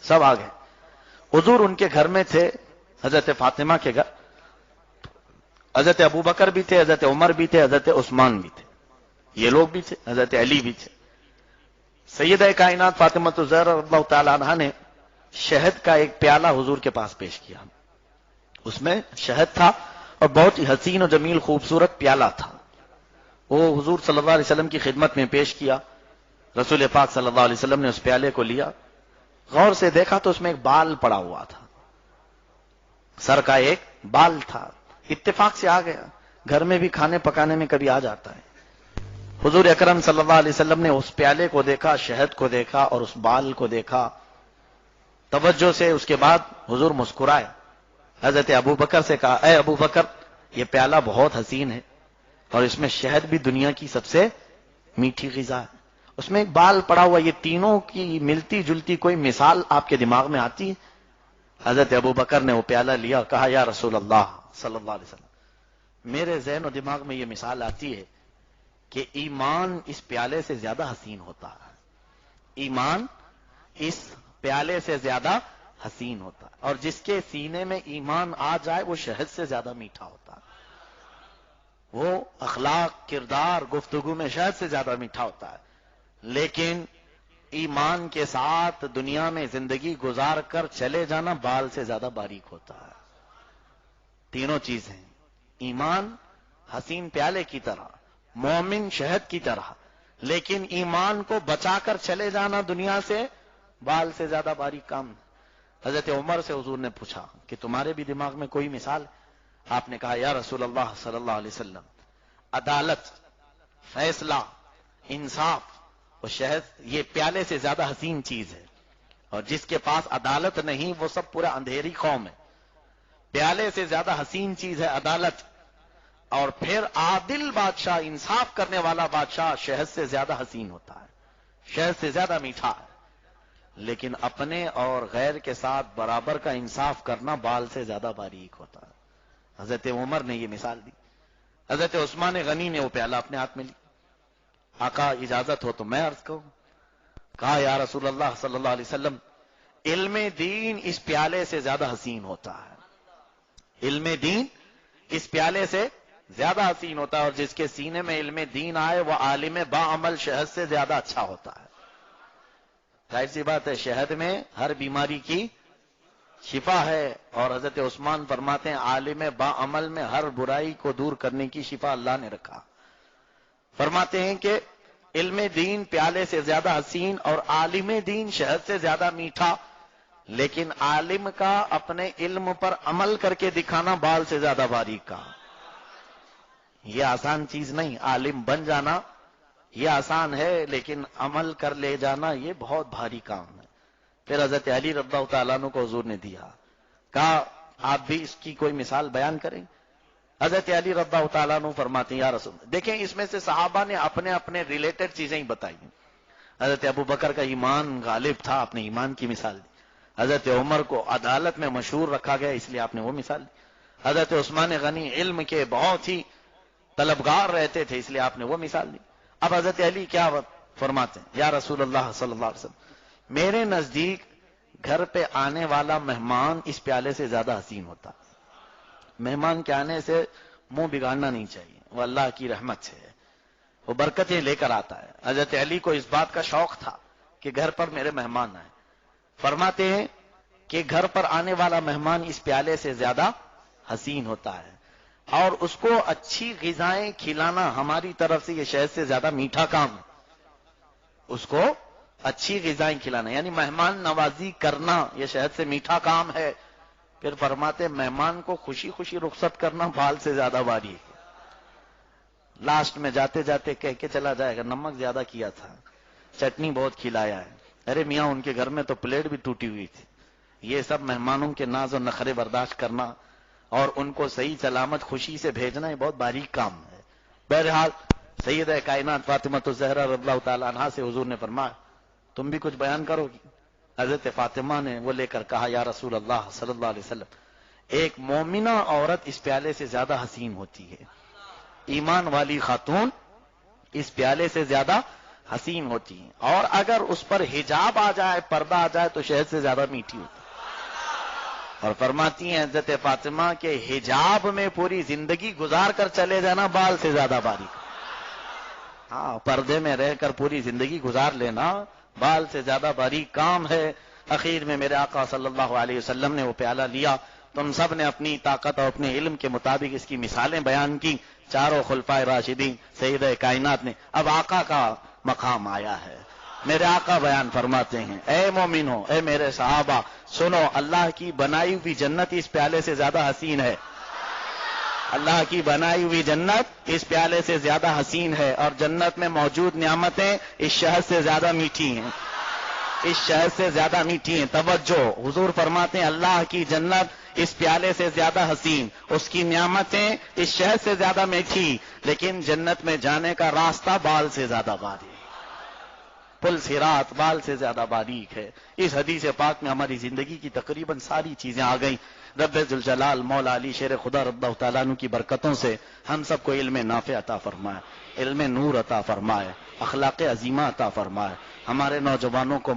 سب آ گئے. حضور ان کے گھر میں تھے، حضرت فاطمہ کے گھر. حضرت ابو بکر بھی تھے، حضرت عمر بھی تھے، حضرت عثمان بھی تھے، یہ لوگ بھی تھے، حضرت علی بھی تھے. سیدہ کائنات فاطمہ الزہرا رضی اللہ تعالی عنہا نے شہد کا ایک پیالہ حضور کے پاس پیش کیا. اس میں شہد تھا اور بہت ہی حسین و جمیل خوبصورت پیالہ تھا. وہ حضور صلی اللہ علیہ وسلم کی خدمت میں پیش کیا. رسول پاک صلی اللہ علیہ وسلم نے اس پیالے کو لیا، غور سے دیکھا تو اس میں ایک بال پڑا ہوا تھا، سر کا ایک بال تھا. اتفاق سے آ گیا، گھر میں بھی کھانے پکانے میں کبھی آ جاتا ہے. حضور اکرم صلی اللہ علیہ وسلم نے اس پیالے کو دیکھا، شہد کو دیکھا اور اس بال کو دیکھا توجہ سے. اس کے بعد حضور مسکرائے، حضرت ابو بکر سے کہا، اے ابو بکر، یہ پیالہ بہت حسین ہے اور اس میں شہد بھی دنیا کی سب سے میٹھی غذا ہے، اس میں ایک بال پڑا ہوا، یہ تینوں کی ملتی جلتی کوئی مثال آپ کے دماغ میں آتی ہے؟ حضرت ابو بکر نے وہ پیالہ لیا، کہا یا رسول اللہ صلی اللہ علیہ وسلم، میرے ذہن و دماغ میں یہ مثال آتی ہے کہ ایمان اس پیالے سے زیادہ حسین ہوتا ہے، ایمان اس پیالے سے زیادہ حسین ہوتا ہے، اور جس کے سینے میں ایمان آ جائے وہ شہد سے زیادہ میٹھا ہوتا ہے. وہ اخلاق، کردار، گفتگو میں شہد سے زیادہ میٹھا ہوتا ہے. لیکن ایمان کے ساتھ دنیا میں زندگی گزار کر چلے جانا بال سے زیادہ باریک ہوتا ہے. تینوں چیزیں، ایمان حسین پیالے کی طرح، مومن شہد کی طرح، لیکن ایمان کو بچا کر چلے جانا دنیا سے بال سے زیادہ باریک کام. حضرت عمر سے حضور نے پوچھا کہ تمہارے بھی دماغ میں کوئی مثال؟ آپ نے کہا یا رسول اللہ صلی اللہ علیہ وسلم، عدالت، فیصلہ، انصاف اور شہد یہ پیالے سے زیادہ حسین چیز ہے، اور جس کے پاس عدالت نہیں وہ سب پورا اندھیری قوم ہے. پیالے سے زیادہ حسین چیز ہے عدالت، اور پھر عادل بادشاہ، انصاف کرنے والا بادشاہ شہد سے زیادہ حسین ہوتا ہے، شہد سے زیادہ میٹھا ہے. لیکن اپنے اور غیر کے ساتھ برابر کا انصاف کرنا بال سے زیادہ باریک ہوتا ہے. حضرت عمر نے یہ مثال دی. حضرت عثمان غنی نے وہ پیالہ اپنے ہاتھ میں لی. آقا اجازت ہو تو میں عرض کروں. کہا یا رسول اللہ صلی اللہ علیہ وسلم، علم دین اس پیالے سے زیادہ حسین ہوتا ہے، علم دین اس پیالے سے زیادہ حسین ہوتا ہے، اور جس کے سینے میں علم دین آئے وہ عالم با عمل شہد سے زیادہ اچھا ہوتا ہے. ظاہر سی بات ہے، شہد میں ہر بیماری کی شفا ہے، اور حضرت عثمان فرماتے ہیں عالم با عمل میں ہر برائی کو دور کرنے کی شفا اللہ نے رکھا. فرماتے ہیں کہ علم دین پیالے سے زیادہ حسین اور عالم دین شہد سے زیادہ میٹھا، لیکن عالم کا اپنے علم پر عمل کر کے دکھانا بال سے زیادہ باریک کا. یہ آسان چیز نہیں، عالم بن جانا یہ آسان ہے، لیکن عمل کر لے جانا یہ بہت بھاری کام ہے. پھر حضرت علی رضی اللہ تعالیٰ عنہ کو حضور نے دیا، کہا آپ بھی اس کی کوئی مثال بیان کریں. حضرت علی رضی اللہ تعالیٰ عنہ فرماتے ہیں یا رسول، دیکھیں اس میں سے صحابہ نے اپنے اپنے ریلیٹڈ چیزیں ہی بتائی. حضرت ابو بکر کا ایمان غالب تھا، آپ نے ایمان کی مثال دی. حضرت عمر کو عدالت میں مشہور رکھا گیا، اس لیے آپ نے وہ مثال دی. حضرت عثمان غنی علم کے بہت ہی طلبگار رہتے تھے، اس لیے آپ نے وہ مثال دی. اب حضرت علی کیا فرماتے ہیں، یا رسول اللہ صلی اللہ علیہ وسلم، میرے نزدیک گھر پہ آنے والا مہمان اس پیالے سے زیادہ حسین ہوتا. مہمان کے آنے سے منہ بگاڑنا نہیں چاہیے، وہ اللہ کی رحمت سے ہے، وہ برکتیں لے کر آتا ہے. حضرت علی کو اس بات کا شوق تھا کہ گھر پر میرے مہمان آئے. فرماتے ہیں کہ گھر پر آنے والا مہمان اس پیالے سے زیادہ حسین ہوتا ہے، اور اس کو اچھی غذائیں کھلانا ہماری طرف سے یہ شہد سے زیادہ میٹھا کام ہے. اس کو اچھی غذائیں کھلانا یعنی مہمان نوازی کرنا یہ شہد سے میٹھا کام ہے. پھر فرماتے مہمان کو خوشی خوشی رخصت کرنا بال سے زیادہ باری ہے. لاسٹ میں جاتے جاتے کہہ کے چلا جائے گا نمک زیادہ کیا تھا، چٹنی بہت کھلایا ہے، ارے میاں ان کے گھر میں تو پلیٹ بھی ٹوٹی ہوئی تھی. یہ سب مہمانوں کے ناز و نخرے برداشت کرنا اور ان کو صحیح سلامت خوشی سے بھیجنا یہ بہت باریک کام ہے. بہرحال سیدہ کائنات فاطمہ الزہرا رضی اللہ تعالی عنہا سے حضور نے فرمایا تم بھی کچھ بیان کرو گی. حضرت فاطمہ نے وہ لے کر کہا یا رسول اللہ صلی اللہ علیہ وسلم، ایک مومنہ عورت اس پیالے سے زیادہ حسین ہوتی ہے، ایمان والی خاتون اس پیالے سے زیادہ حسین ہوتی ہیں، اور اگر اس پر حجاب آ جائے، پردہ آ جائے تو شہد سے زیادہ میٹھی ہوتی ہے۔ اور فرماتی ہیں حضرت فاطمہ کے حجاب میں پوری زندگی گزار کر چلے جانا بال سے زیادہ باریک۔ ہاں، پردے میں رہ کر پوری زندگی گزار لینا بال سے زیادہ باریک کام ہے۔ اخیر میں میرے آقا صلی اللہ علیہ وسلم نے وہ پیالہ لیا، تم سب نے اپنی طاقت اور اپنے علم کے مطابق اس کی مثالیں بیان کی، چاروں خلفائے راشدین سیدہ کائنات نے۔ اب آقا کا مقام آیا ہے، میرے آقا بیان فرماتے ہیں، اے مومنو، اے میرے صحابہ، سنو، اللہ کی بنائی ہوئی جنت اس پیالے سے زیادہ حسین ہے۔ اللہ کی بنائی ہوئی جنت اس پیالے سے زیادہ حسین ہے، اور جنت میں موجود نعمتیں اس شہد سے زیادہ میٹھی ہیں، اس شہد سے زیادہ میٹھی ہیں۔ توجہ، حضور فرماتے ہیں اللہ کی جنت اس پیالے سے زیادہ حسین، اس کی نعمتیں اس شہد سے زیادہ میٹھی، لیکن جنت میں جانے کا راستہ بال سے زیادہ باریک، پل صراط بال سے زیادہ باریک ہے۔ اس حدیث پاک میں ہماری زندگی کی تقریباً ساری چیزیں آ گئیں۔ رب ذوالجلال مولا علی شیر خدا رضی اللہ تعالیٰ عنہ کی برکتوں سے ہم سب کو علم نافع عطا فرمائے، علم نور عطا فرمائے، اخلاق عظیمہ عطا فرمائے، ہمارے نوجوانوں کو